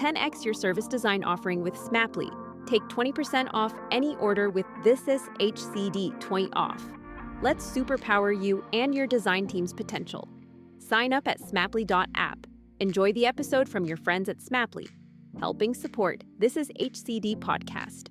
10x your service design offering with Smaply. Take 20% off any order with This Is HCD 20 off. Let's superpower you and your design team's potential. Sign up at smaply.app. Enjoy the episode from your friends at Smaply, helping support This Is HCD podcast.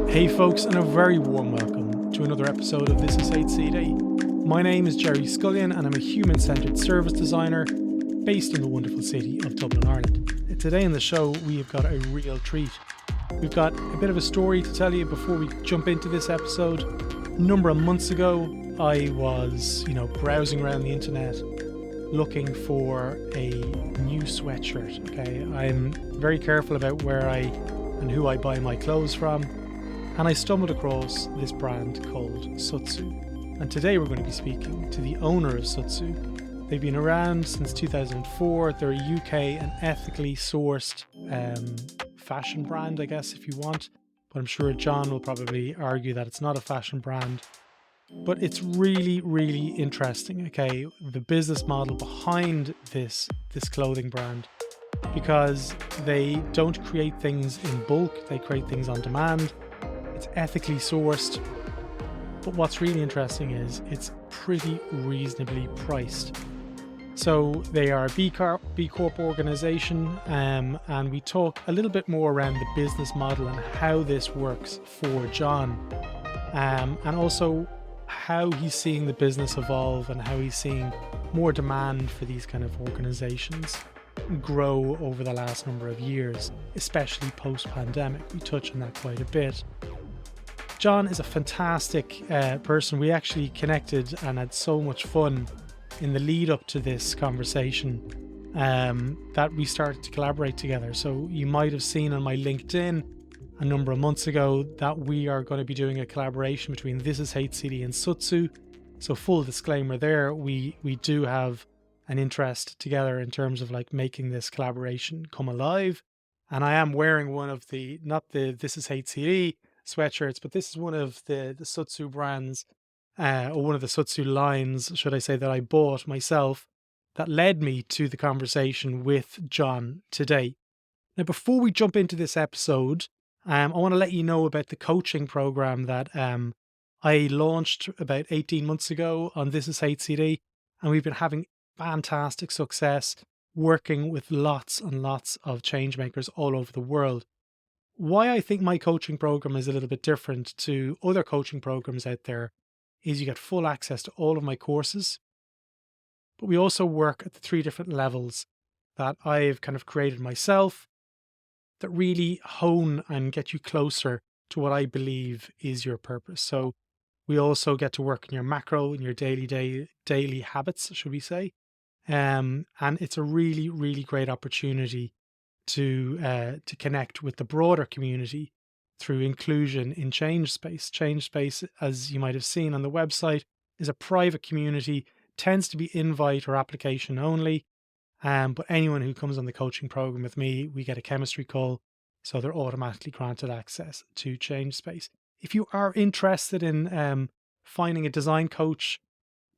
Hey folks, and a very warm welcome to another episode of This Is HCD. My name is Jerry Scullion and I'm a human-centered service designer based in the wonderful city of Dublin, Ireland. Today in the show we have got a real treat. We've got a bit of a story to tell you before we jump into this episode. A number of months ago I was, browsing around the internet looking for a new sweatshirt. Okay, I'm very careful about where and who I buy my clothes from. And I stumbled across this brand called Sutsu. And today we're going to be speaking to the owner of Sutsu. They've been around since 2004. They're a UK and ethically sourced fashion brand, I guess, if you want. But I'm sure Jon will probably argue that it's not a fashion brand. But it's really, really interesting, okay, the business model behind this clothing brand. Because they don't create things in bulk, they create things on demand. It's ethically sourced, but what's really interesting is it's pretty reasonably priced. So they are a B Corp organization, and we talk a little bit more around the business model and how this works for Jon, and also how he's seeing the business evolve and how he's seeing more demand for these kind of organizations grow over the last number of years, especially post-pandemic. We touch on that quite a bit. Jon is a fantastic person. We actually connected and had so much fun in the lead up to this conversation that we started to collaborate together. So you might have seen on my LinkedIn a number of months ago that we are going to be doing a collaboration between This Is HCD and Sutsu. So full disclaimer there, we do have an interest together in terms of like making this collaboration come alive. And I am wearing one of not the This Is HCD sweatshirts, but this is one of the Sutsu brands, or one of the Sutsu lines, should I say, that I bought myself that led me to the conversation with Jon today. Now, before we jump into this episode, I want to let you know about the coaching program that I launched about 18 months ago on This Is HCD, and we've been having fantastic success working with lots and lots of change makers all over the world. Why I think my coaching program is a little bit different to other coaching programs out there is you get full access to all of my courses, but we also work at the 3 different levels that I've kind of created myself that really hone and get you closer to what I believe is your purpose. So we also get to work in your macro, in your daily habits, should we say. And it's a really, really great opportunity to connect with the broader community through inclusion in Change Space. Change Space, as you might have seen on the website, is a private community, tends to be invite or application only. But anyone who comes on the coaching program with me, we get a chemistry call, so they're automatically granted access to Change Space. If you are interested in finding a design coach,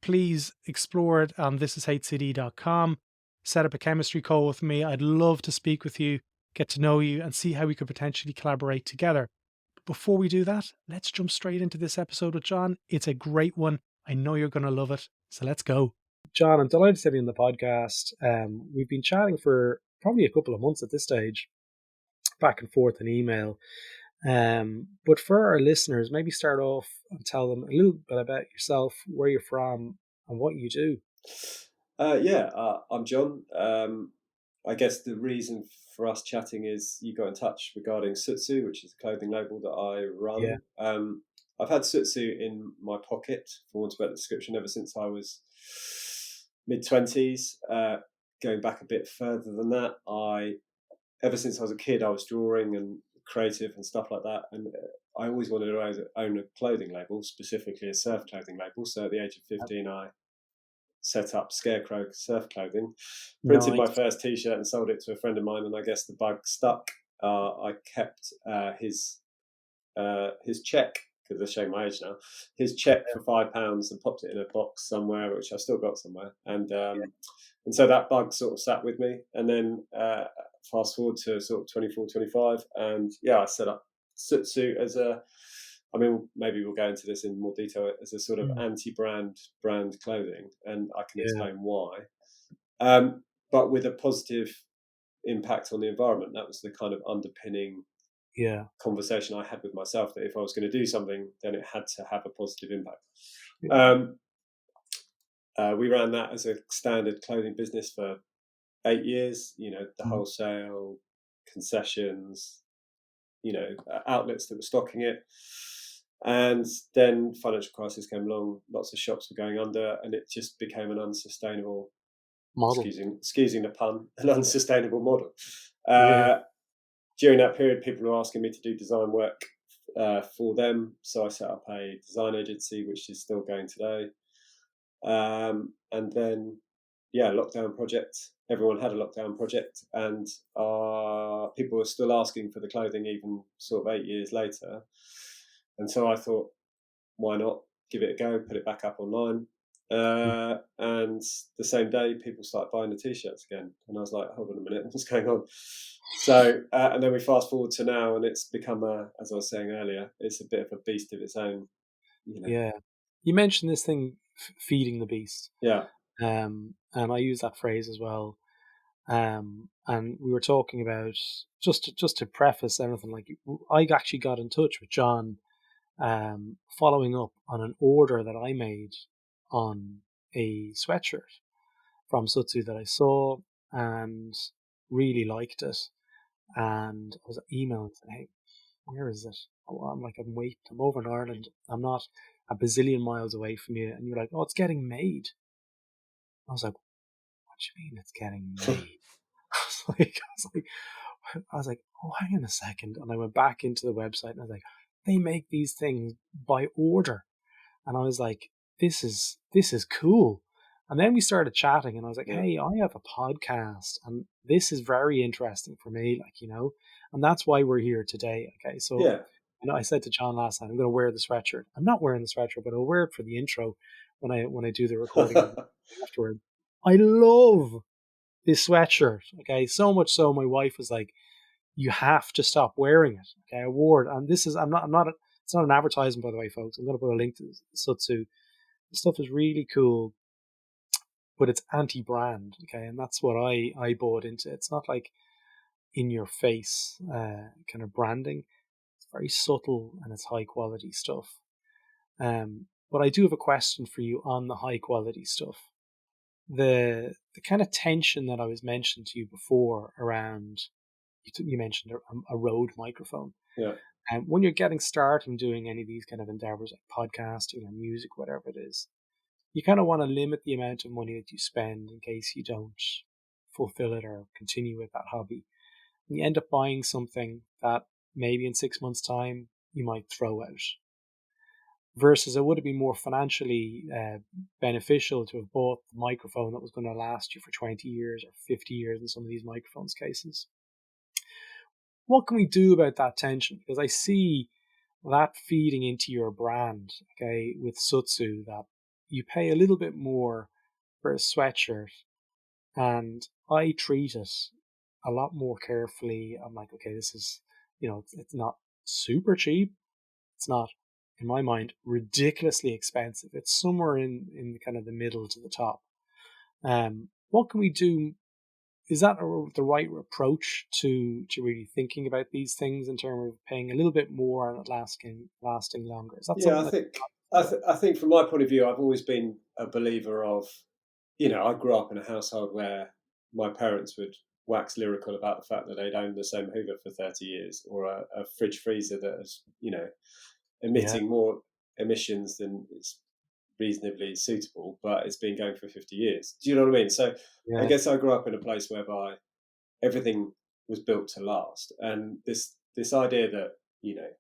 please explore it on thisishcd.com. Set up a chemistry call with me. I'd love to speak with you, get to know you, and see how we could potentially collaborate together. But before we do that, let's jump straight into this episode with Jon. It's a great one. I know you're going to love it. So let's go. Jon, I'm delighted to have you on the podcast. We've been chatting for probably a couple of months at this stage, back and forth in email. But for our listeners, maybe start off and tell them a little bit about yourself, where you're from, and what you do. I'm Jon. I guess the reason for us chatting is you got in touch regarding Sutsu, which is a clothing label that I run. Yeah. I've had Sutsu in my pocket, for want of a better description, ever since I was mid-20s. Going back a bit further than that, ever since I was a kid, I was drawing and creative and stuff like that. And I always wanted to own a clothing label, specifically a surf clothing label. So at the age of 15, I set up Scarecrow Surf Clothing, printed my Nice. first T-shirt and sold it to a friend of mine, and I guess the bug stuck. I kept his check, because they're showing my age now, his check for £5 and popped it in a box somewhere, which I've still got somewhere. And so that bug sort of sat with me. And then fast forward to sort of 24, 25. And I set up Sutsu as maybe we'll go into this in more detail, as a sort of anti-brand clothing. And I can explain why. But with a positive impact on the environment. That was the kind of underpinning conversation I had with myself, that if I was going to do something, then it had to have a positive impact. We ran that as a standard clothing business for 8 years, the wholesale, concessions, outlets that were stocking it. And then financial crisis came along, lots of shops were going under, and it just became an unsustainable model. Excusing the pun, an unsustainable model. During that period, people were asking me to do design work for them. So I set up a design agency, which is still going today. And then, lockdown project. Everyone had a lockdown project, and people were still asking for the clothing even sort of 8 years later. And so I thought, why not give it a go, put it back up online. And the same day, people started buying the T-shirts again. And I was like, hold on a minute, what's going on? So, and then we fast forward to now, and it's become as I was saying earlier, it's a bit of a beast of its own. Yeah. You mentioned this thing, feeding the beast. Yeah. And I use that phrase as well. And we were talking about, just to preface everything, like, I actually got in touch with Jon, following up on an order that I made on a sweatshirt from Sutsu that I saw and really liked it. And I was emailing saying, hey, where is it? I'm waiting. I'm over in Ireland. I'm not a bazillion miles away from you. And you're like, oh, it's getting made. I was like, what do you mean it's getting made? I was like, oh, hang on a second. And I went back into the website and I was like, they make these things by order. And I was like, this is cool. And then we started chatting, and I was like, hey, I have a podcast, and this is very interesting for me, and that's why we're here today. Okay, so I said to Jon last night, I'm going to wear the sweatshirt. I'm not wearing the sweatshirt, but I'll wear it for the intro when I do the recording afterward. I love this sweatshirt. Okay, so much so my wife was like, you have to stop wearing it. Okay, I wore it, and this is it's not an advertisement, by the way, folks. I'm going to put a link to Sutsu. The stuff is really cool, but it's anti-brand, okay, and that's what I bought into. It's not like in your face kind of branding. It's very subtle, and it's high quality stuff. But I do have a question for you on the high quality stuff. The kind of tension that I was mentioning to you before around, you mentioned a Rode microphone. Yeah. And when you're getting started and doing any of these kind of endeavors like podcasting or music, whatever it is, you kind of want to limit the amount of money that you spend in case you don't fulfill it or continue with that hobby. And you end up buying something that maybe in 6 months' time you might throw out. Versus it would have been more financially beneficial to have bought the microphone that was going to last you for 20 years or 50 years in some of these microphones cases. What can we do about that tension? Because I see that feeding into your brand, okay, with Sutsu, that you pay a little bit more for a sweatshirt, and I treat it a lot more carefully. I'm like, okay, this is, it's not super cheap. It's not, in my mind, ridiculously expensive. It's somewhere in kind of the middle to the top. What can we do? Is that the right approach to really thinking about these things in terms of paying a little bit more and it lasting longer? Is that I think from my point of view, I've always been a believer of, I grew up in a household where my parents would wax lyrical about the fact that they'd owned the same Hoover for 30 years, or a fridge freezer that is, emitting more emissions than it's reasonably suitable, but it's been going for 50 years. Do you know what I mean? So I guess I grew up in a place whereby everything was built to last. And this idea that,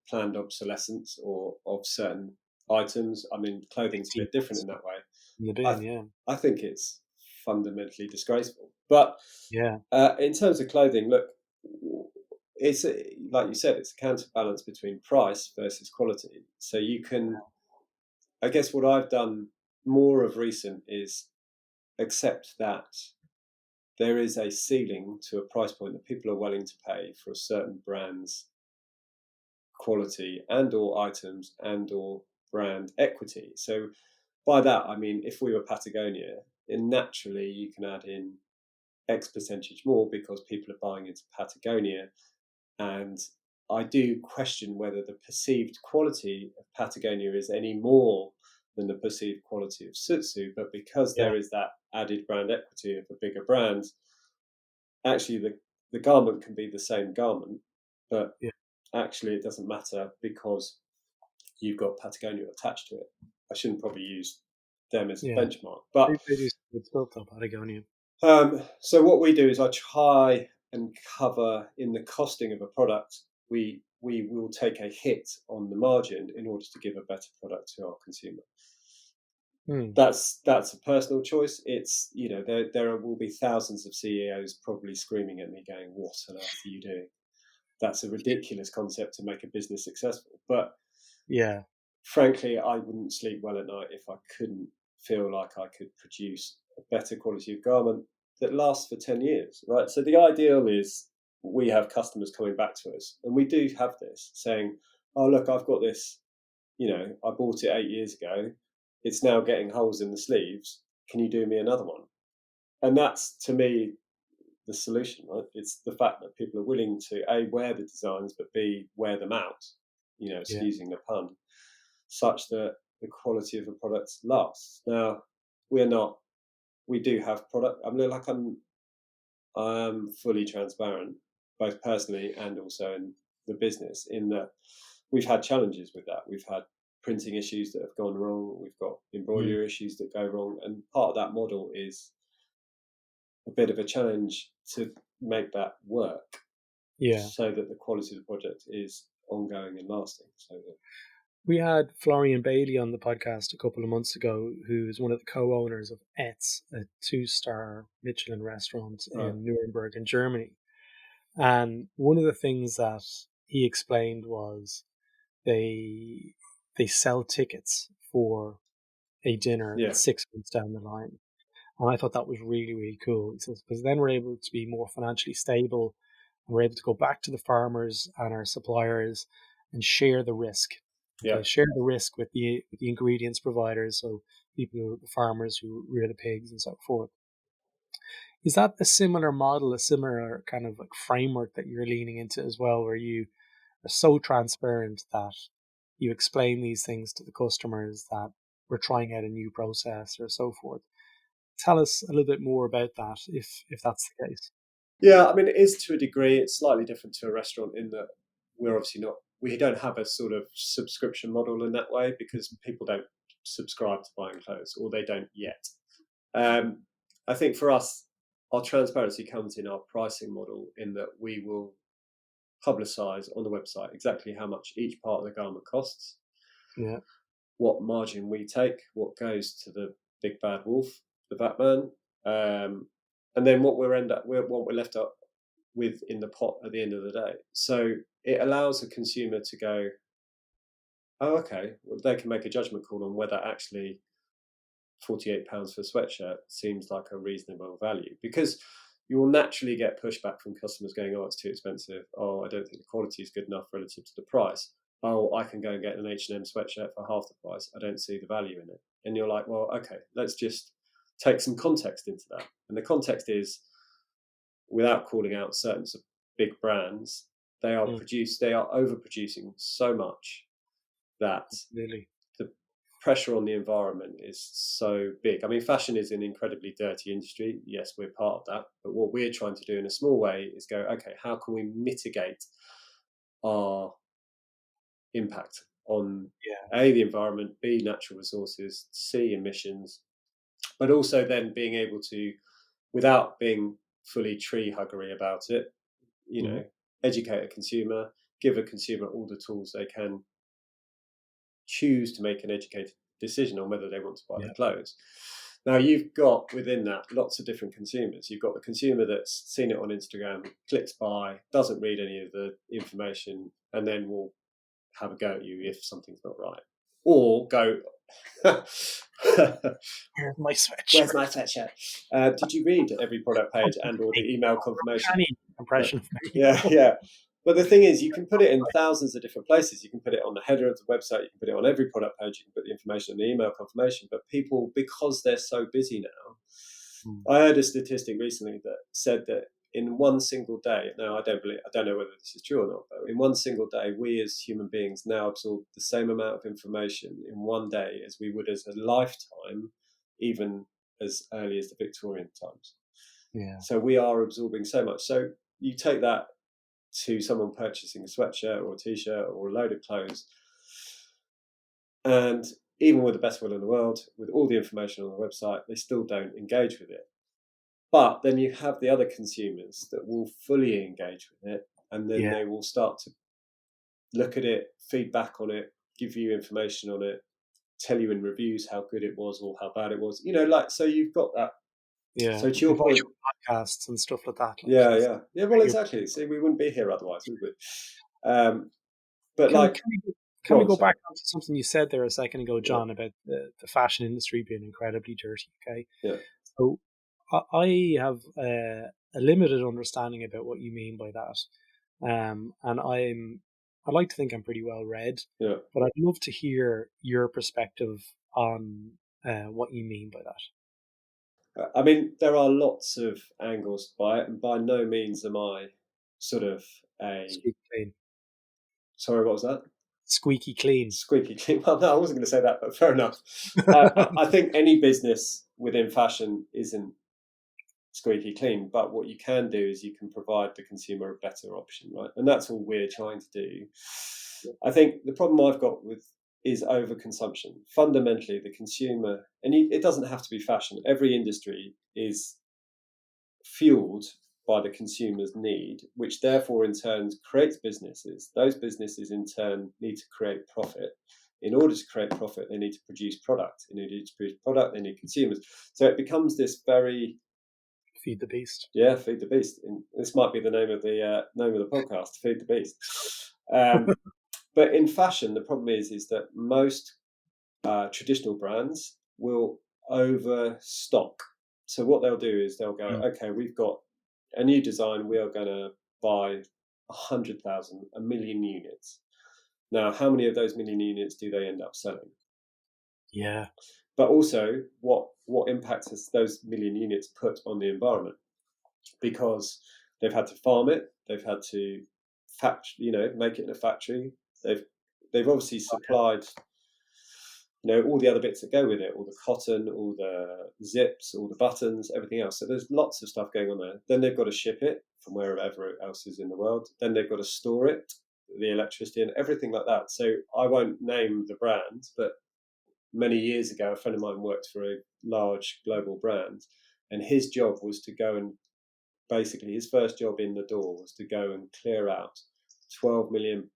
planned obsolescence or of certain items, I mean, clothing's a bit different in that way. in the I, bin. Yeah, I think it's fundamentally disgraceful. But yeah, in terms of clothing, look, it's like you said, it's a counterbalance between price versus quality. So you can, I guess, what I've done more of recent is accept that there is a ceiling to a price point that people are willing to pay for a certain brand's quality and or items and or brand equity. So by that I mean, if we were Patagonia, then naturally you can add in X percentage more because people are buying into Patagonia. And I do question whether the perceived quality of Patagonia is any more than the perceived quality of Sutsu, but because yeah, there is that added brand equity of a bigger brand, actually the garment can be the same garment, but yeah, actually it doesn't matter because you've got Patagonia attached to it. I shouldn't probably use them as a yeah. benchmark, but They do some good stuff though, Patagonia. so what we do is I try and cover in the costing of a product. We will take a hit on the margin in order to give a better product to our consumer. Hmm. That's a personal choice. It's, you know, there will be thousands of CEOs probably screaming at me going, "What on earth are you doing? That's a ridiculous concept to make a business successful." But Yeah, frankly, I wouldn't sleep well at night if I couldn't feel like I could produce a better quality of garment that lasts for 10 years, right? So the ideal is we have customers coming back to us, and we do have this saying, "Oh, look, I've got this, you know, I bought it 8 years ago. It's now getting holes in the sleeves. Can you do me another one?" And that's, to me, the solution, right? It's the fact that people are willing to A, wear the designs, but B, wear them out, you know, yeah, excusing the pun, such that the quality of the product lasts. Now, we're not, we do have product. I mean, like I'm fully transparent, both personally and also in the business, in that we've had challenges with that. We've had printing issues that have gone wrong. We've got mm, embroidery issues that go wrong. And part of that model is a bit of a challenge to make that work yeah. so that the quality of the project is ongoing and lasting. So that, We had Florian Bailey on the podcast a couple of months ago, who's one of the co-owners of Etz, a 2-star Michelin restaurant right. in Nuremberg in Germany. And one of the things that he explained was they they sell tickets for a dinner Yeah. that's 6 months down the line. And I thought that was really, really cool. He says, because then we're able to be more financially stable and we're able to go back to the farmers and our suppliers and share the risk. Yeah. Okay, share the risk with the ingredients providers, so people, the farmers who rear the pigs and so forth. Is that a similar model, a similar kind of like framework that you're leaning into as well, where you are so transparent that you explain these things to the customers that we're trying out a new process or so forth? Tell us a little bit more about that, if that's the case. Yeah, I mean, it is to a degree. It's slightly different to a restaurant in that we're obviously not, we don't have a sort of subscription model in that way because people don't subscribe to buying clothes, or they don't yet. Um, I think for us, our transparency comes in our pricing model, in that we will publicize on the website exactly how much each part of the garment costs, Yeah, what margin we take, what goes to the big bad wolf, the Batman, and then what we're left up with in the pot at the end of the day. So it allows a consumer to go, "Oh, okay," well, they can make a judgment call on whether actually £48 for a sweatshirt seems like a reasonable value, because you will naturally get pushback from customers going, "Oh, it's too expensive. Oh, I don't think the quality is good enough relative to the price. Oh, I can go and get an H&M sweatshirt for half the price. I don't see the value in it." And you're like, "Well, okay, let's just take some context into that." And the context is, without calling out certain big brands, they are mm, overproducing so much that really. the pressure on the environment is so big. I mean, fashion is an incredibly dirty industry. Yes, we're part of that. But what we're trying to do in a small way is go, okay, how can we mitigate our impact on Yeah, A, the environment, B, natural resources, C, emissions, but also then being able to, without being fully tree huggery about it, you mm, know, educate a consumer, give a consumer all the tools they can choose to make an educated decision on whether they want to buy the clothes. Now, you've got within that lots of different consumers. You've got the consumer that's seen it on Instagram, clicks buy, doesn't read any of the information, and then will have a go at you if something's not right. Or go, Where's my sweatshirt? Where's my sweatshirt? Did you read every product page and or the email confirmation? Impression. Yeah. But the thing is, you can put it in thousands of different places. You can put it on the header of the website. You can put it on every product page. You can put the information in the email confirmation. But people, because they're so busy now, I heard a statistic recently that said that in one single day, now I don't know whether this is true or not, but in one single day, we as human beings now absorb the same amount of information in one day as we would as a lifetime, even as early as the Victorian times. Yeah. So we are absorbing so much. So you take that to someone purchasing a sweatshirt or a t-shirt or a load of clothes, and even with the best will in the world, with all the information on the website, they still don't engage with it. But then you have the other consumers that will fully engage with it, and then they will start to look at it, feedback on it, give you information on it, tell you in reviews how good it was or how bad it was. So you've got that. Yeah. So to your point, podcasts and stuff like that. Yeah. Well, exactly. See, we wouldn't be here otherwise, would we? But can we go back to something you said there a second ago, John, about the fashion industry being incredibly dirty? Okay. Yeah. So I have a limited understanding about what you mean by that, and I like to think I'm pretty well read. Yeah. But I'd love to hear your perspective on what you mean by that. I mean, there are lots of angles by it, and by no means am I sort of Squeaky clean. Sorry, what was that? Squeaky clean. Squeaky clean. Well, no, I wasn't going to say that, but fair enough. I think any business within fashion isn't squeaky clean, but what you can do is you can provide the consumer a better option, right? And that's all we're trying to do. I think the problem I've got is overconsumption. Fundamentally, the consumer, and it doesn't have to be fashion, every industry is fueled by the consumer's need, which therefore in turn creates businesses. Those businesses in turn need to create profit. In order to create profit, they need to produce product. In order to produce product, they need consumers. So it becomes this very... Feed the beast. Yeah, feed the beast. And this might be the name of the podcast, Feed the Beast. But in fashion, the problem is that most traditional brands will overstock. So what they'll do is they'll go, okay, we've got a new design. We are going to buy 100,000, 1 million units. Now, how many of those million units do they end up selling? Yeah. But also, what impact has those million units put on the environment? Because they've had to farm it, they've had to make it in a factory. They've obviously supplied, all the other bits that go with it, all the cotton, all the zips, all the buttons, everything else. So there's lots of stuff going on there. Then they've got to ship it from wherever else is in the world. Then they've got to store it, the electricity and everything like that. So I won't name the brand, but many years ago, a friend of mine worked for a large global brand, and his job was to go and basically his first job in the door was to go and clear out £12 million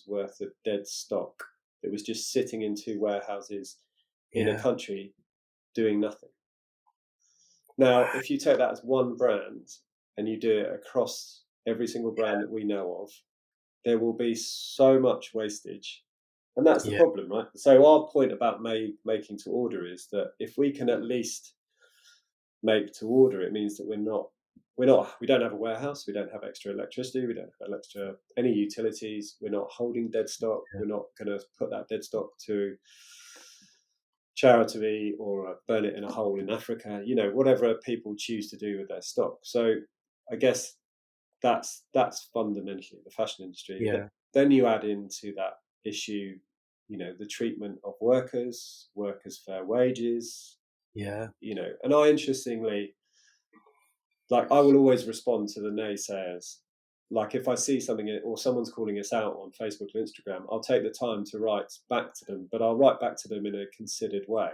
worth of dead stock that was just sitting in 2 warehouses in a country doing nothing. Now, if you take that as one brand and you do it across every single brand that we know of, there will be so much wastage. And that's the problem, right? So our point about making to order is that if we can at least make to order, it means that we don't have a warehouse, we don't have extra electricity, we don't have extra any utilities, we're not holding dead stock, we're not going to put that dead stock to charity or burn it in a hole in Africa, whatever people choose to do with their stock. So I guess that's fundamentally the fashion industry. Yeah. Then you add into that issue, the treatment of workers' fair wages. Yeah. And I interestingly, I will always respond to the naysayers. Like if I see something or someone's calling us out on Facebook or Instagram, I'll take the time to write back to them, but I'll write back to them in a considered way.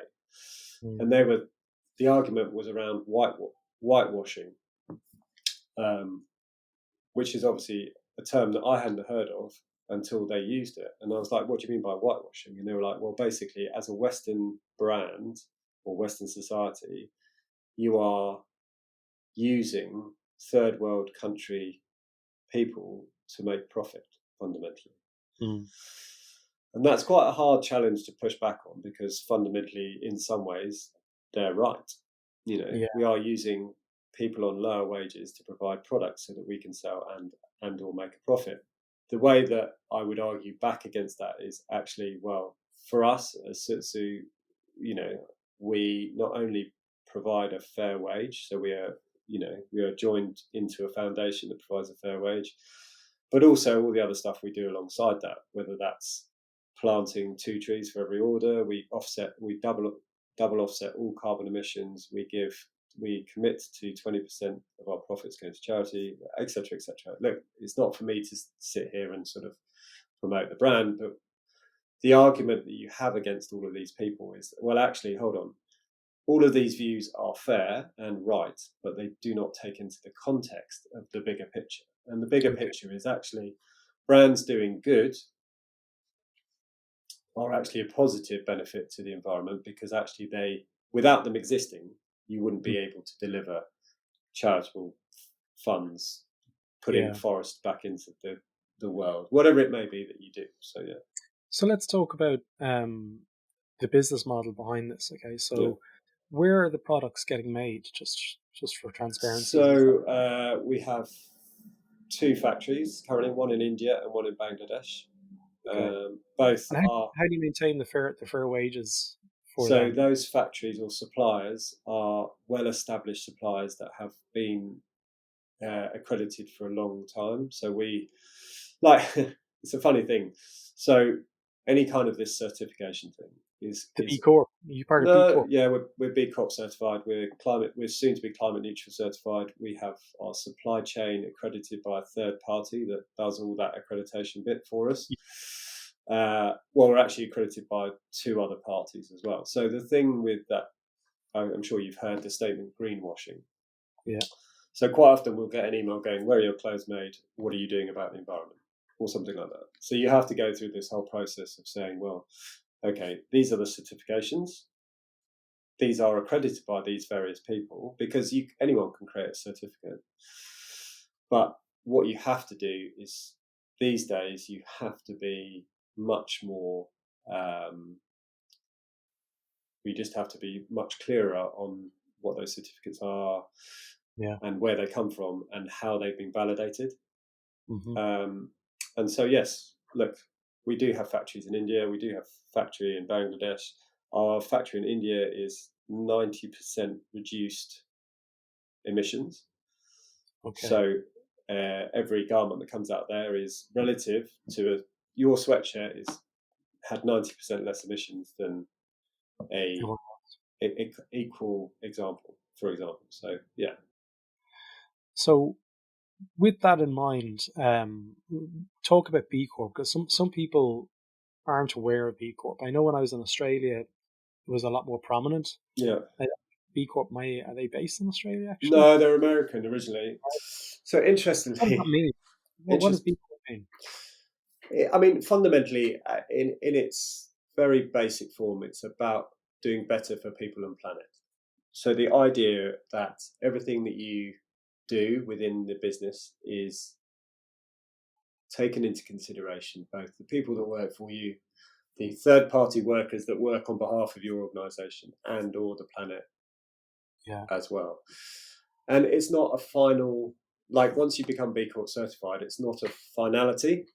And the argument was around whitewashing, which is obviously a term that I hadn't heard of. until they used it. And I was like, what do you mean by whitewashing? And they were like, well, basically, as a Western brand or Western society, you are using third world country people to make profit fundamentally. And that's quite a hard challenge to push back on, because fundamentally, in some ways, they're right. We are using people on lower wages to provide products so that we can sell and or make a profit. The way that I would argue back against that is actually, well, for us as Sutsu, we not only provide a fair wage, so we are joined into a foundation that provides a fair wage, but also all the other stuff we do alongside that, whether that's planting 2 trees for every order, we double offset all carbon emissions, we commit to 20% of our profits going to charity, etc., etc. Look, it's not for me to sit here and sort of promote the brand, but the argument that you have against all of these people is, well, actually, hold on. All of these views are fair and right, but they do not take into the context of the bigger picture. And the bigger picture is actually brands doing good are actually a positive benefit to the environment, because actually without them existing, you wouldn't be able to deliver charitable funds, putting forest back into the world, whatever it may be that you do. So, yeah. So let's talk about the business model behind this. Okay, so where are the products getting made, just for transparency? So we have 2 factories currently, one in India and one in Bangladesh. Both and how do you maintain the fair wages for them? So those factories or suppliers are well-established suppliers that have been accredited for a long time. So it's a funny thing. So any kind of this certification thing is B Corp. Are you part of B Corp? Yeah, we're B Corp certified. We're soon to be climate neutral certified. We have our supply chain accredited by a third party that does all that accreditation bit for us. We're actually accredited by 2 other parties as well. So the thing with that, I'm sure you've heard the statement greenwashing. Yeah. So quite often we'll get an email going, where are your clothes made? What are you doing about the environment? Or something like that. So you have to go through this whole process of saying, well, okay, these are the certifications. These are accredited by these various people, because anyone can create a certificate. But what you have to do is, these days, you have to be much more, we just have to be much clearer on what those certificates are and where they come from and how they've been validated. And so, yes, look, we do have factories in India. We do have a factory in Bangladesh. Our factory in India is 90% reduced emissions. Okay. So every garment that comes out there is relative to your sweatshirt had 90% less emissions than a equal example, for example. So, yeah. So with that in mind, talk about B Corp, because some people aren't aware of B Corp. I know when I was in Australia, it was a lot more prominent. Yeah. B Corp, are they based in Australia, actually? No, they're American originally. So interestingly, what does that mean? What does B Corp mean? I mean, fundamentally, in its very basic form, it's about doing better for people and planet. So the idea that everything that you do within the business is taken into consideration, both the people that work for you, the third-party workers that work on behalf of your organisation, and or the planet as well. And it's not a final, like once you become B Corp certified, it's not a finality.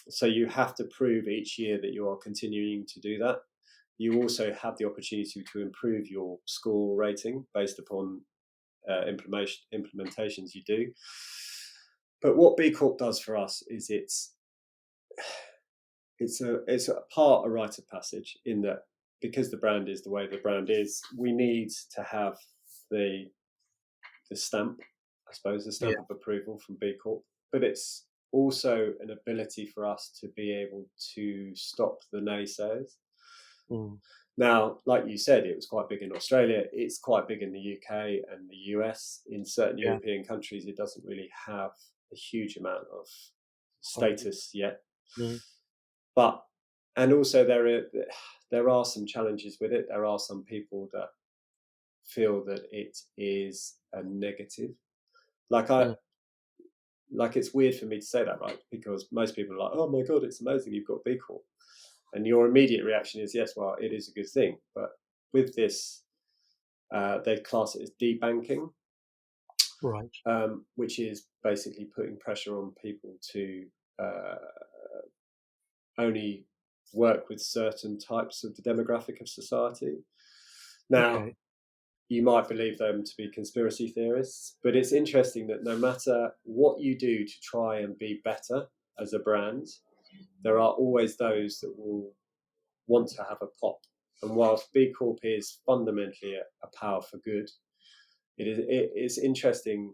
So you have to prove each year that you are continuing to do that. You also have the opportunity to improve your score rating based upon implementations you do. But what B Corp does for us is it's a rite of passage, in that because the brand is the way the brand is, we need to have the stamp, I suppose, the stamp of approval from B Corp. But it's also an ability for us to be able to stop the naysayers. Now, like you said, it was quite big in Australia. It's quite big in the UK and the US. In certain European countries, it doesn't really have a huge amount of status yet. Mm. And also there are some challenges with it. There are some people that feel that it is a negative. Mm. Like it's weird for me to say that, right? Because most people are like, "Oh my god, it's amazing you've got B Corp," and your immediate reaction is, "Yes, well, it is a good thing." But with this, they class it as debanking, Right. which is basically putting pressure on people to uh, only work with certain types of the demographic of society. Now, Okay. you might believe them to be conspiracy theorists, but it's interesting that no matter what you do to try and be better as a brand, there are always those that will want to have a pop. And whilst B Corp is fundamentally a power for good, it's interesting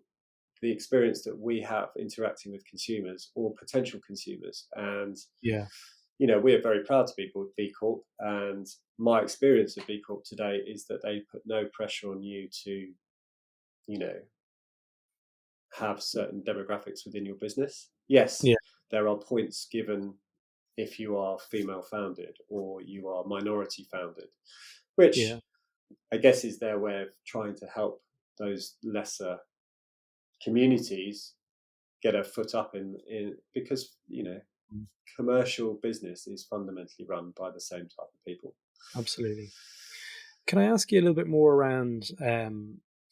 the experience that we have interacting with consumers or potential consumers. And Yeah. we are very proud to be called B Corp. And my experience of B Corp today is that they put no pressure on you to, have certain demographics within your business. Yes, Yeah. there are points given if you are female founded or you are minority founded, which Yeah. I guess is their way of trying to help those lesser communities get a foot up in because Mm. commercial business is fundamentally run by the same type of people. Absolutely. Can I ask you a little bit more around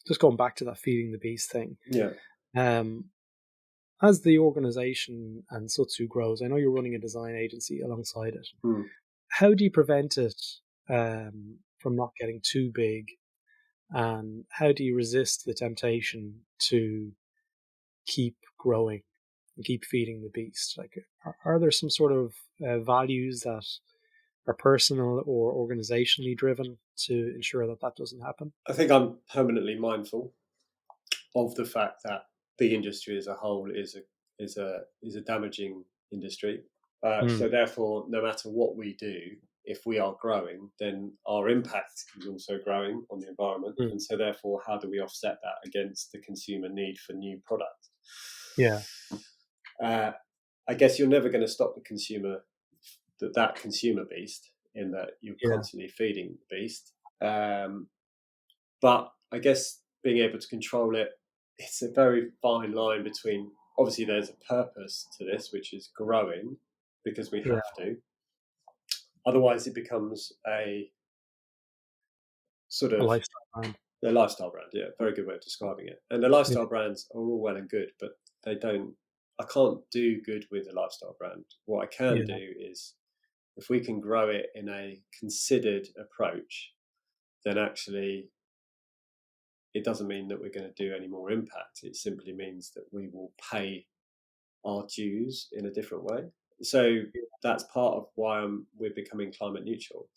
just going back to that feeding the beast thing? Yeah. Um, as the organization and Sutsu grows, I know you're running a design agency alongside it. Hmm. How do you prevent it from not getting too big? And how do you resist the temptation to keep growing and keep feeding the beast? Like, are there some sort of values that are personal or organizationally driven to ensure that that doesn't happen? I think I'm permanently mindful of the fact that the industry as a whole is a damaging industry. Mm. So therefore, no matter what we do, if we are growing, then our impact is also growing on the environment. Mm. And so therefore, how do we offset that against the consumer need for new product? Yeah. Uh, I guess you're never going to stop the consumer, that consumer beast, in that you're Yeah. constantly feeding the beast. But I guess being able to control it, it's a very fine line between, obviously there's a purpose to this, which is growing because we Yeah. have to. Otherwise it becomes a sort A of lifestyle brand. a lifestyle brand. Yeah, very good way of describing it. And the Yeah. lifestyle brands are all well and good, but I can't do good with a lifestyle brand. What I can Yeah. do is if we can grow it in a considered approach, then actually it doesn't mean that we're going to do any more impact. It simply means that we will pay our dues in a different way. So that's part of why we're becoming climate neutral.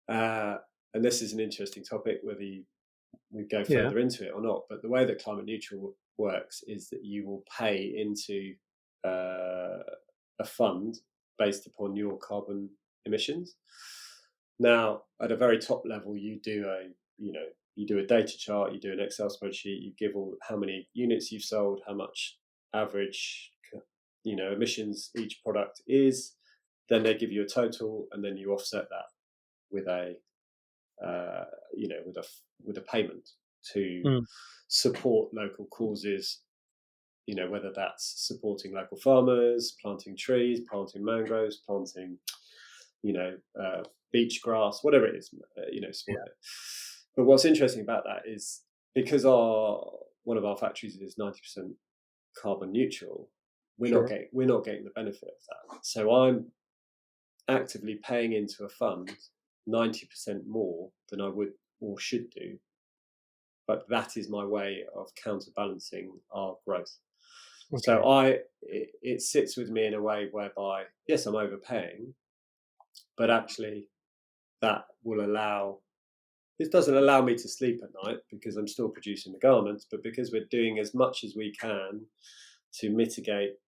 And this is an interesting topic, whether we go Yeah. further into it or not. But the way that climate neutral works is that you will pay into a fund based upon your carbon emissions. Now, at a very top level, you do a data chart, you do an Excel spreadsheet, you give all how many units you've sold, how much average emissions each product is. Then they give you a total, and then you offset that with a with a payment to Mm. support local causes. Whether that's supporting local farmers, planting trees, planting mangroves, planting beach grass, whatever it is, support it. But what's interesting about that is because one of our factories is 90% carbon neutral, Sure. we're not getting the benefit of that. So I'm actively paying into a fund 90% more than I would or should do, but that is my way of counterbalancing our growth. Okay. So it sits with me in a way whereby, yes, I'm overpaying, but actually that will allow, this doesn't allow me to sleep at night because I'm still producing the garments, but because we're doing as much as we can to mitigate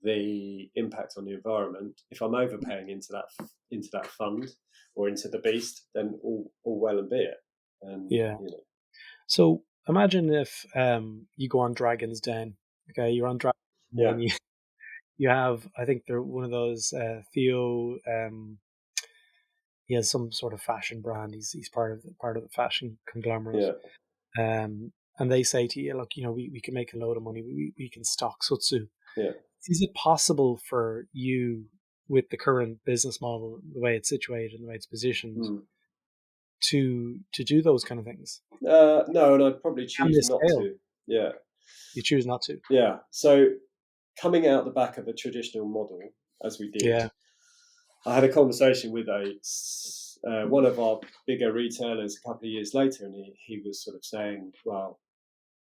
the impact on the environment. If I'm overpaying into that fund or into the beast, then all well and be it. And Yeah. So imagine if you go on Dragon's Den. Okay, you're on Dragon's Den yeah, and you have, I think they're one of those Theo. He has some sort of fashion brand. He's part of the fashion conglomerate. Yeah. And they say to you, look, we can make a load of money. We can stock Sutsu. Yeah. Is it possible for you, with the current business model, the way it's situated and the way it's positioned, to do those kind of things? No, and I'd probably Can choose this not scale? to. Yeah. You choose not to. Yeah. So coming out the back of a traditional model, as we did, Yeah. I had a conversation with one of our bigger retailers a couple of years later, and he was sort of saying, well,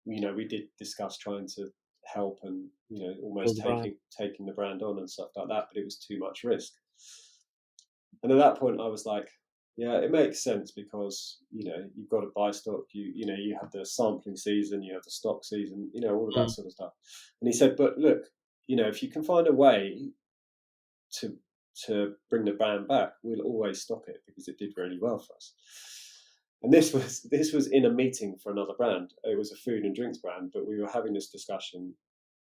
we did discuss trying to help and Build almost the brand. taking the brand on and stuff like that, but it was too much risk. And at that point, I was like, yeah, it makes sense because you've got to buy stock. You have the sampling season, you have the stock season, all of that sort of stuff. And he said, but look, if you can find a way to bring the brand back, we'll always stock it because it did really well for us. And this was in a meeting for another brand. It was a food and drinks brand, but we were having this discussion,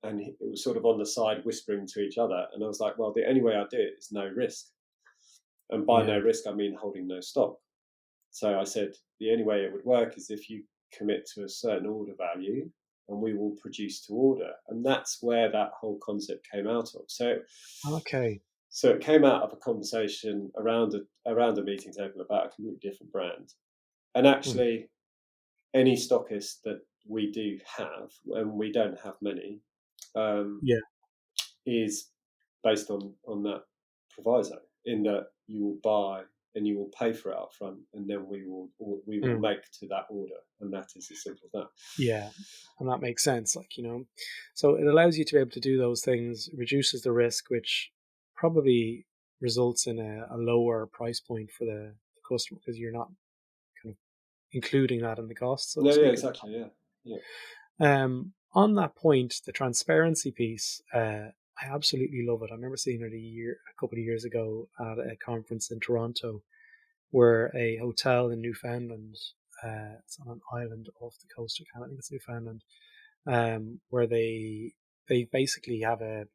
and it was sort of on the side whispering to each other. And I was like, well, the only way I do it is no risk. And by no risk, I mean holding no stock. So I said, the only way it would work is if you commit to a certain order value, and we will produce to order. And that's where that whole concept came out of. So it came out of a conversation around a meeting table about a completely different brand. And actually, any stockist that we do have, and we don't have many, is based on that proviso, in that you will buy and you will pay for it up front, and then we will make to that order, and that is as simple as that. Yeah, and that makes sense. So it allows you to be able to do those things, reduces the risk, which probably results in a lower price point for the customer because you're not kind of including that in the cost. So no, yeah, exactly, yeah. On that point, the transparency piece, I absolutely love it. I remember seeing it a couple of years ago at a conference in Toronto, where a hotel in Newfoundland, it's on an island off the coast of Canada, I think it's Newfoundland, where they basically have a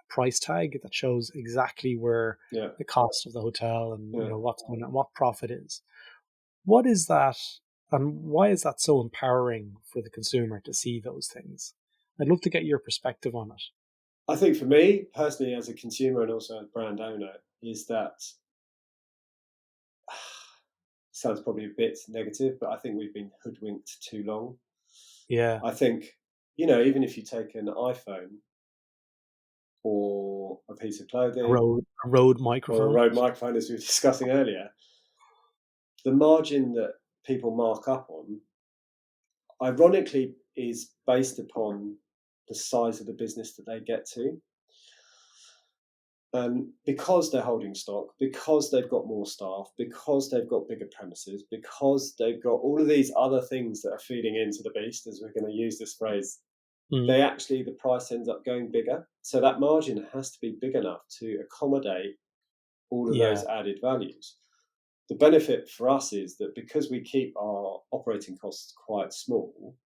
price tag that shows exactly where the cost of the hotel and what's going on, what profit is. What is that, and why is that so empowering for the consumer to see those things? I'd love to get your perspective on it. I think for me personally, as a consumer and also a brand owner, is that sounds probably a bit negative, but I think we've been hoodwinked too long. Yeah. I think, even if you take an iPhone or a piece of clothing, a Rode microphone, or a Rode microphone, as we were discussing earlier, the margin that people mark up on, ironically, is based upon the size of the business that they get to. Because they're holding stock, because they've got more staff, because they've got bigger premises, because they've got all of these other things that are feeding into the beast, as we're going to use this phrase, the price ends up going bigger. So that margin has to be big enough to accommodate all of those added values. The benefit for us is that because we keep our operating costs quite small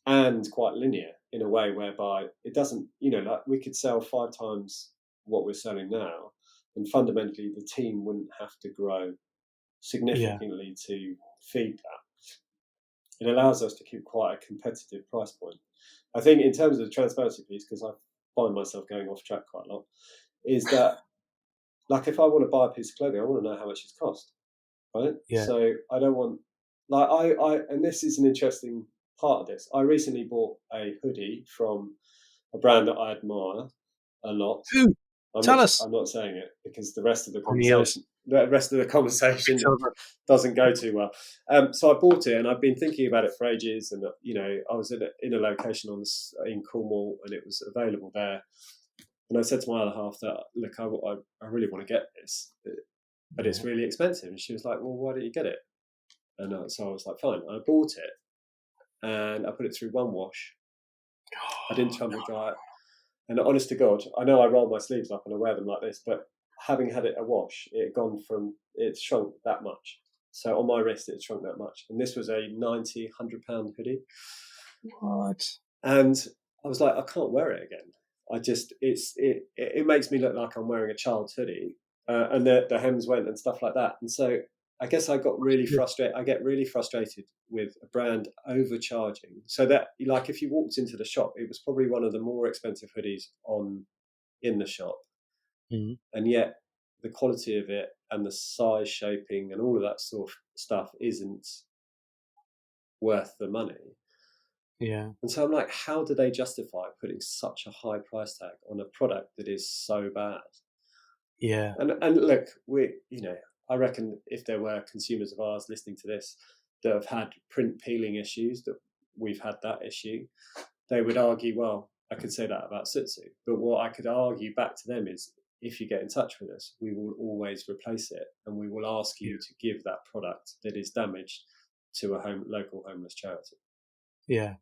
and quite linear in a way whereby it doesn't, like we could sell 5 times what we're selling now, and fundamentally the team wouldn't have to grow significantly to feed that. It allows us to keep quite a competitive price point. I think in terms of the transparency piece, because I find myself going off track quite a lot, is that like if I want to buy a piece of clothing, I want to know how much it's cost, right? So I don't want, like I and this is an interesting part of this. I recently bought a hoodie from a brand that I admire a lot. Tell us. I'm not saying it because the rest of the conversation doesn't go too well. So I bought it, and I've been thinking about it for ages. And I was in a location in Cornwall, and it was available there. And I said to my other half that, look, I really want to get this, but it's really expensive. And she was like, well, why don't you get it? And so I was like, fine. I bought it, and I put it through one wash. I didn't tumble dry it. And honest to God, I know I roll my sleeves up and I wear them like this, but having had it a wash, it shrunk that much. So on my wrist, it shrunk that much. And this was a 90, 100 pound hoodie. What? And I was like, I can't wear it again. I just it makes me look like I'm wearing a child's hoodie, and the hems went and stuff like that. And so I guess I got really frustrated. I get really frustrated with a brand overcharging. So that, like, if you walked into the shop, it was probably one of the more expensive hoodies in the shop, and yet the quality of it and the size shaping and all of that sort of stuff isn't worth the money. Yeah. And so I'm like, how do they justify putting such a high price tag on a product that is so bad? Yeah. And look, I reckon if there were consumers of ours listening to this that have had print peeling issues, that we've had that issue, they would argue, well, I could say that about Sutsu. But what I could argue back to them is, if you get in touch with us, we will always replace it, and we will ask you to give that product that is damaged to a local homeless charity. Yeah.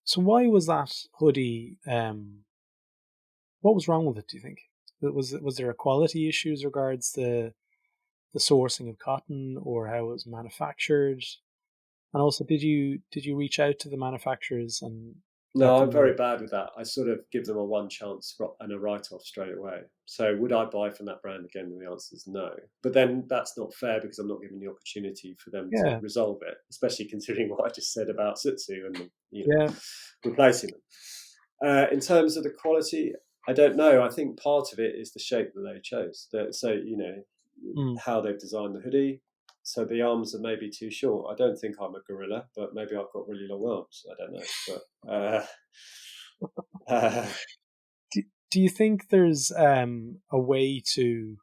So why was that hoodie? What was wrong with it, do you think? Was there a quality issues regards the sourcing of cotton or how it was manufactured? And also, did you reach out to the manufacturers and let No, I'm them know? very bad with that. I sort of give them a one chance and a write off straight away. So would I buy from that brand again? And the answer is no. But then that's not fair, because I'm not giving the opportunity for them to Yeah, resolve it, especially considering what I just said about Sutsu and yeah, replacing them. In terms of the quality, I don't know. I think part of it is the shape that they chose. So how they've designed the hoodie. So the arms are maybe too short. I don't think I'm a gorilla, but maybe I've got really long arms. I don't know. But Do you think there's a way to,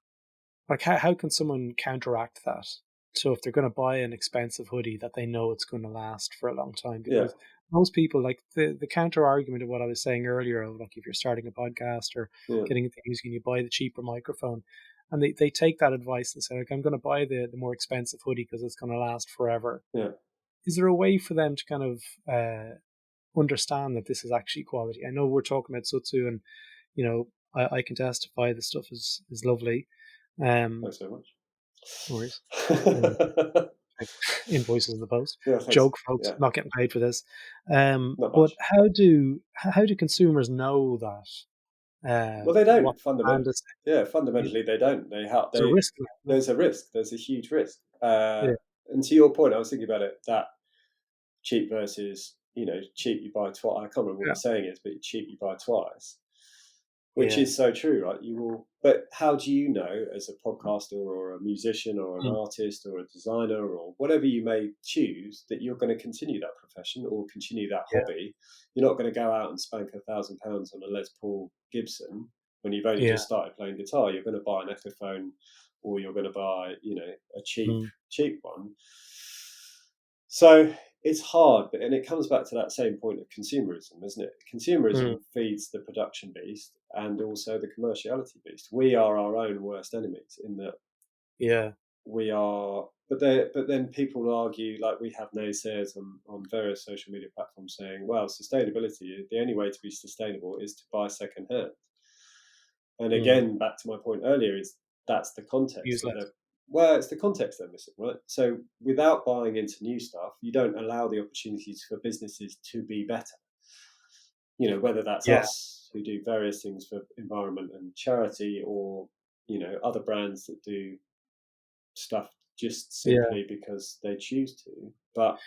like, how can someone counteract that? So if they're going to buy an expensive hoodie that they know it's going to last for a long time, yeah, because most people, like, the counter argument of what I was saying earlier, of, like, if you're starting a podcast or yeah, getting into music and you buy the cheaper microphone, and they take that advice and say, like, I'm going to buy the more expensive hoodie because it's going to last forever. yeah. Is there a way for them to kind of understand that this is actually quality? I know we're talking about Sutsu, and I can testify the stuff is lovely. Thanks so much. No worries. Invoices in the post. Yeah, thanks. Joke, folks. Yeah, Not getting paid for this. not But much. how do consumers know that Well, they what don't the brand fundamentally. is? Yeah, fundamentally they don't. They have There's a they. risk. No? There's a risk. There's a huge risk. Yeah, And to your point, I was thinking about it. That cheap versus cheap you buy twice. I can't remember what yeah, the saying is, but cheap you buy twice, which yeah. is so true, right? You will. But how do you know, as a podcaster or a musician or an Mm, artist or a designer or whatever you may choose, that you're going to continue that profession or continue that yeah, hobby? You're not going to go out and spank £1,000 on a Les Paul Gibson when you've only yeah. just started playing guitar. You're going to buy an Epiphone, or you're going to buy a Mm, cheap one. So it's hard, and it comes back to that same point of consumerism, isn't it? mm, Consumerism feeds the production beast and also the commerciality beast. We are our own worst enemies in that yeah, we are. But then people argue, like we have naysayers on various social media platforms saying, well, sustainability, the only way to be sustainable is to buy second hand. And mm. again, back to my point earlier, is that's the context Use that less. it's the context they're missing, right? So without buying into new stuff, you don't allow the opportunities for businesses to be better. Whether that's Yeah, us who do various things for environment and charity, or other brands that do stuff just yeah. simply because they choose to. But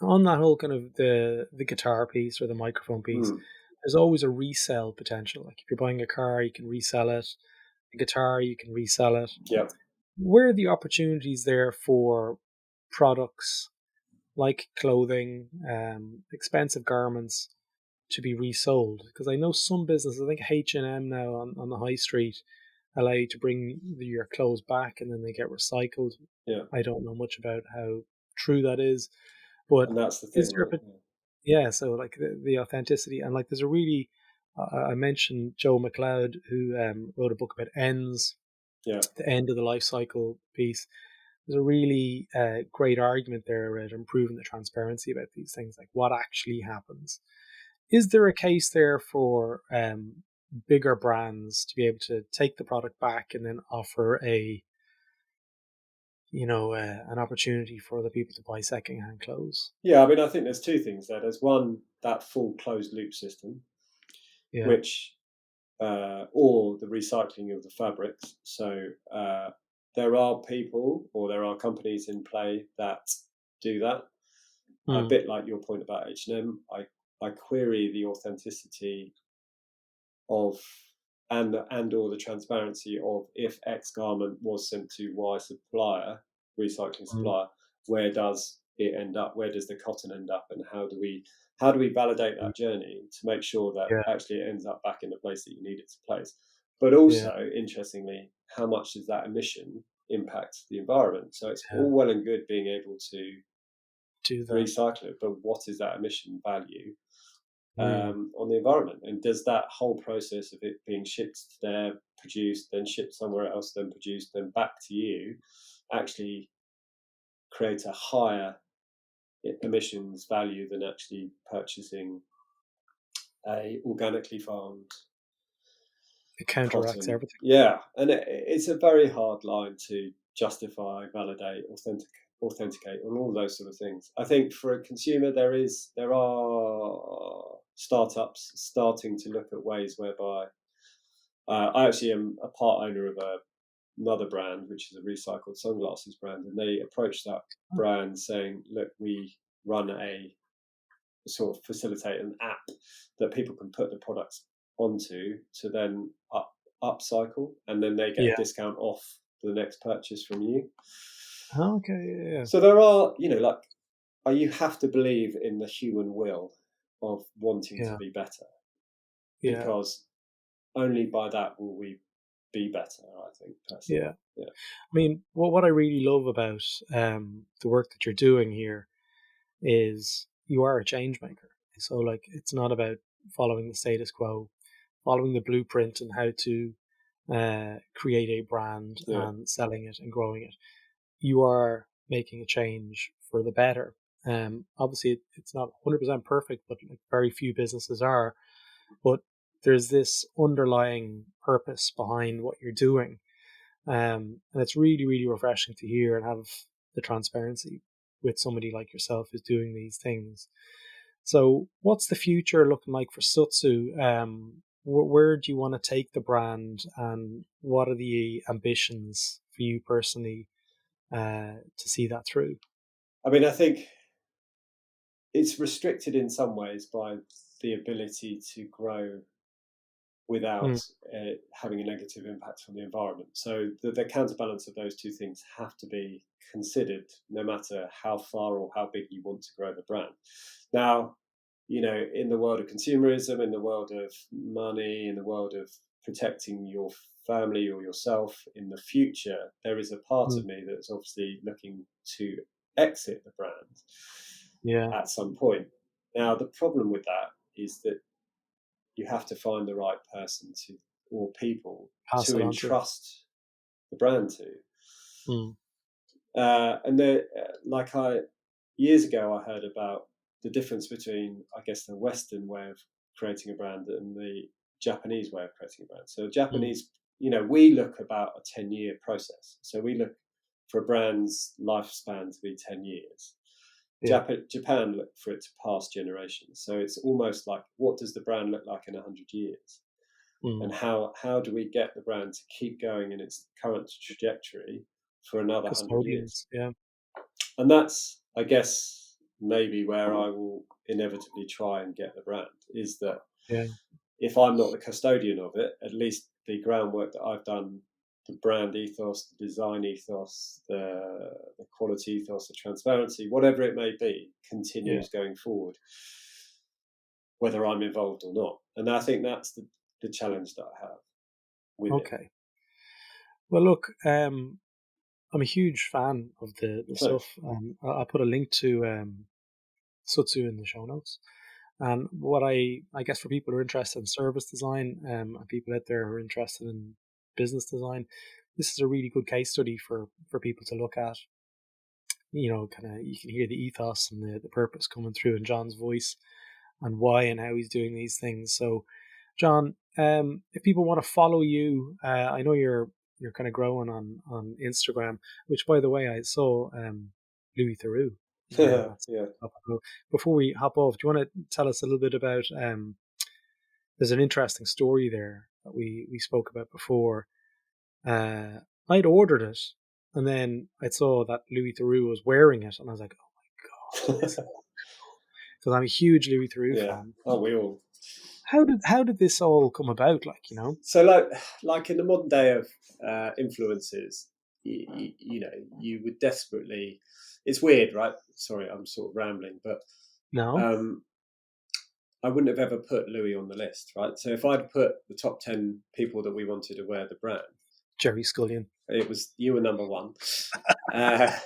On that whole kind of the guitar piece or the microphone piece, mm, there's always a resell potential. Like, if you're buying a car, you can resell it. A guitar, you can resell it. yeah, Where are the opportunities there for products like clothing, expensive garments to be resold? Because I know some businesses, I think H&M now on the high street, allow you to bring your clothes back and then they get recycled. yeah, I don't know much about how true that is, but and that's the is thing, there right? yeah, so, like, the authenticity, and, like, there's a really I mentioned Joe McLeod, who wrote a book about ends, Yeah, the end of the life cycle piece. There's a really great argument there about improving the transparency about these things, like what actually happens. Is there a case there for bigger brands to be able to take the product back and then offer an opportunity for the people to buy secondhand clothes? yeah. I mean, I think there's two things there. There's one, that full closed loop system. which or the recycling of the fabrics. So there are people or there are companies in play that do that. A bit like your point about H&M, I query the authenticity of and or the transparency of if X garment was sent to Y supplier, recycling supplier, where does it end up? Where does the cotton end up? And how do we validate that journey to make sure that actually it ends up back in the place that you need it to place? But also, interestingly, how much does that emission impact the environment? So it's all well and good being able to do that, recycle it, but what is that emission value on the environment? And does that whole process of it being shipped there, produced, then shipped somewhere else, then produced, then back to you, actually create a higher emissions value than actually purchasing a organically farmed it counteracts cotton? everything. Yeah, and it's a very hard line to justify, validate, authenticate on all those sort of things. I think for a consumer, there are startups starting to look at ways whereby I actually am a part owner of another brand, which is a recycled sunglasses brand, and they approached that brand saying, look, we run a sort of facilitate an app that people can put the products onto to then upcycle, and then they get a discount off the next purchase from you. Okay, So there are, you have to believe in the human will of wanting to be better, because only by that will we be better, I think, personally. Yeah. I mean, what I really love about the work that you're doing here is you are a change maker. So, like, it's not about following the status quo, following the blueprint and how to create a brand and selling it and growing it. You are making a change for the better. Obviously, it's not 100% perfect, but like very few businesses are. But there's this underlying purpose behind what you're doing. And it's really, really refreshing to hear and have the transparency with somebody like yourself who's doing these things. So what's the future looking like for Sutsu? Where do you want to take the brand, and what are the ambitions for you personally to see that through? I mean, I think it's restricted in some ways by the ability to grow without having a negative impact on the environment. So the counterbalance of those two things have to be considered, no matter how far or how big you want to grow the brand. Now, in the world of consumerism, in the world of money, in the world of protecting your family or yourself in the future, there is a part of me that's obviously looking to exit the brand at some point. Now, the problem with that is that you have to find the right person or people Pass to it on to. entrust the brand to. And years ago, I heard about the difference between, I guess, the Western way of creating a brand and the Japanese way of creating a brand. So Japanese, we look about a 10-year process. So we look for a brand's lifespan to be 10 years. Japan looked for it to pass generations. So it's almost like, what does the brand look like in 100 years? And how do we get the brand to keep going in its current trajectory for another 100 years? Yeah. And that's, I guess, maybe where I will inevitably try and get the brand, is that if I'm not the custodian of it, at least the groundwork that I've done, the brand ethos, the design ethos, the quality ethos, the transparency, whatever it may be, continues going forward, whether I'm involved or not. And I think that's the challenge that I have with it. Well, look, I'm a huge fan of the stuff. I'll put a link to Sutsu in the show notes. And what I guess for people who are interested in service design and people out there who are interested in business design, this is a really good case study for people to look at. Kind of you can hear the ethos and the purpose coming through in Jon's voice and why and how he's doing these things. So, Jon, if people want to follow you, I know you're kind of growing on Instagram, which, by the way, I saw Louis Theroux. Before we hop off, do you want to tell us a little bit about there's an interesting story there that we spoke about before. I'd ordered it, and then I saw that Louis Theroux was wearing it, and I was like, oh my God, because I'm a huge Louis Theroux fan. Oh, we all. How did this all come about? So like in the modern day of influencers, you would desperately. It's weird, right? Sorry, I'm sort of rambling, but no, I wouldn't have ever put Louis on the list, right? So if I'd put the top 10 people that we wanted to wear the brand, Jerry Scullion, you were number one. But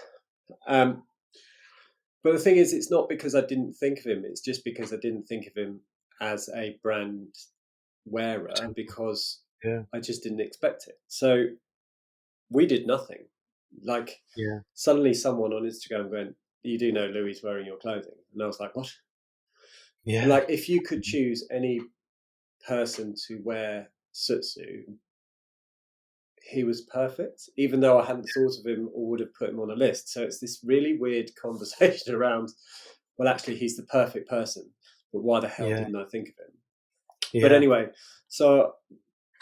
the thing is, it's not because I didn't think of him. It's just because I didn't think of him as a brand wearer, because I just didn't expect it. So we did nothing. Like suddenly someone on Instagram went, you do know Louis wearing your clothing. And I was like, what? Yeah. Like if you could choose any person to wear Sutsu, he was perfect, even though I hadn't thought of him or would have put him on a list. So it's this really weird conversation around, well, actually, he's the perfect person, but why the hell didn't I think of him? Yeah. But anyway, so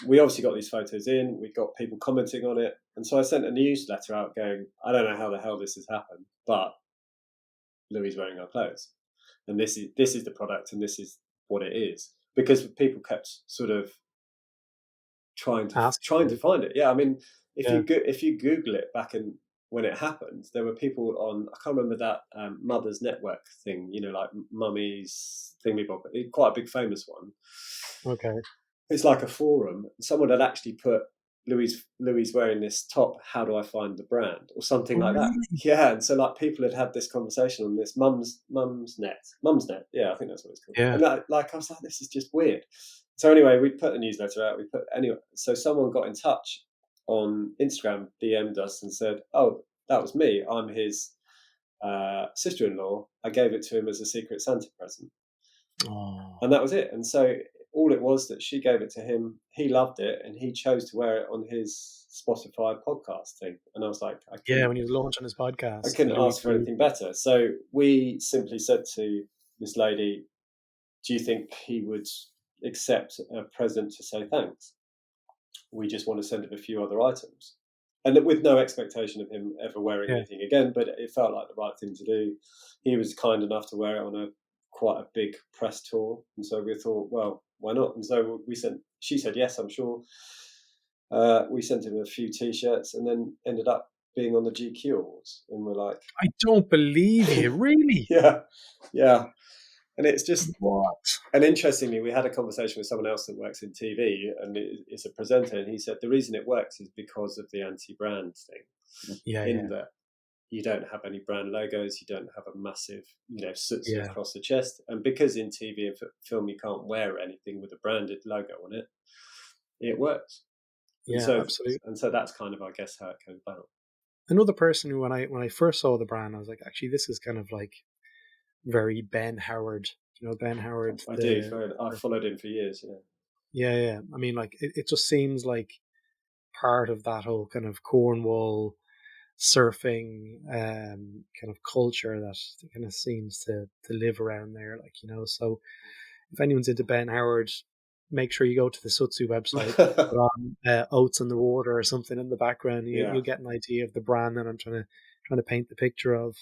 we obviously got these photos in, we got people commenting on it. And so I sent a newsletter out going, I don't know how the hell this has happened, but Louis wearing our clothes. And this is the product, and this is what it is. Because people kept sort of trying to find it. Yeah, I mean, if you Google it back in when it happened, there were people on, I can't remember that Mothers Network thing, like Mummy's Thingy-Bob, quite a big famous one. Okay. It's like a forum. Someone had actually put Louis wearing this top, how do I find the brand, or something like that. Yeah, and so like people had this conversation on this Mum's Net. Yeah, I think that's what it's called. Yeah. And I was like, this is just weird. So anyway, we put the newsletter out. So someone got in touch on Instagram, DM'd us and said, "Oh, that was me. I'm his sister-in-law. I gave it to him as a Secret Santa present." Oh. And that was it. And so all it was that she gave it to him. He loved it, and he chose to wear it on his Spotify podcast thing. And I was like, when he was launching his podcast, I couldn't ask for anything better. So we simply said to this lady, "Do you think he would accept a present to say thanks? We just want to send him a few other items." And with no expectation of him ever wearing anything again, but it felt like the right thing to do. He was kind enough to wear it on quite a big press tour. And so we thought, well, why not? And so she said yes, I'm sure. We sent him a few T-shirts and then ended up being on the GQ Awards. And we're like, I don't believe you, really? Yeah. And it's just what? And interestingly, we had a conversation with someone else that works in TV, and is a presenter, and he said the reason it works is because of the anti-brand thing. That you don't have any brand logos, you don't have a massive, Sutsu across the chest, and because in TV and film you can't wear anything with a branded logo on it, it works. Absolutely. And so that's kind of, I guess, how it came about. Another person who, when I first saw the brand, I was like, actually, this is kind of like very Ben Howard. Ben Howard. I followed him for years. Yeah. I mean, like it just seems like part of that whole kind of Cornwall surfing kind of culture that kind of seems to live around there. So if anyone's into Ben Howard, make sure you go to the Sutsu website, put on Oats in the Water or something in the background. You'll get an idea of the brand that I'm trying to paint the picture of.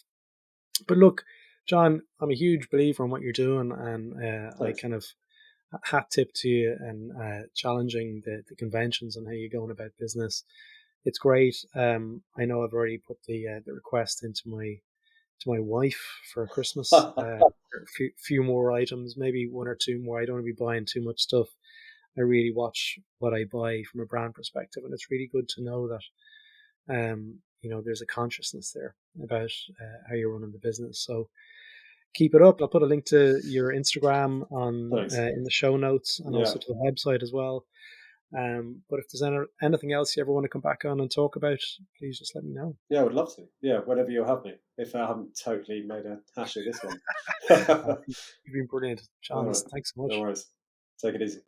But look, John, I'm a huge believer in what you're doing, and I kind of hat tip to you and challenging the conventions and how you're going about business. It's great. I know I've already put the request into my wife for Christmas. A few more items, maybe one or two more. I don't want to be buying too much stuff. I really watch what I buy from a brand perspective, and it's really good to know that there's a consciousness there about how you're running the business. So keep it up. I'll put a link to your Instagram in the show notes, and also to the website as well. But if there's anything else you ever want to come back on and talk about, please just let me know. Yeah, I would love to. Yeah, whenever you'll have me. If I haven't totally made a hash of this one. You've been brilliant, John. Right. Thanks so much. No worries. Take it easy.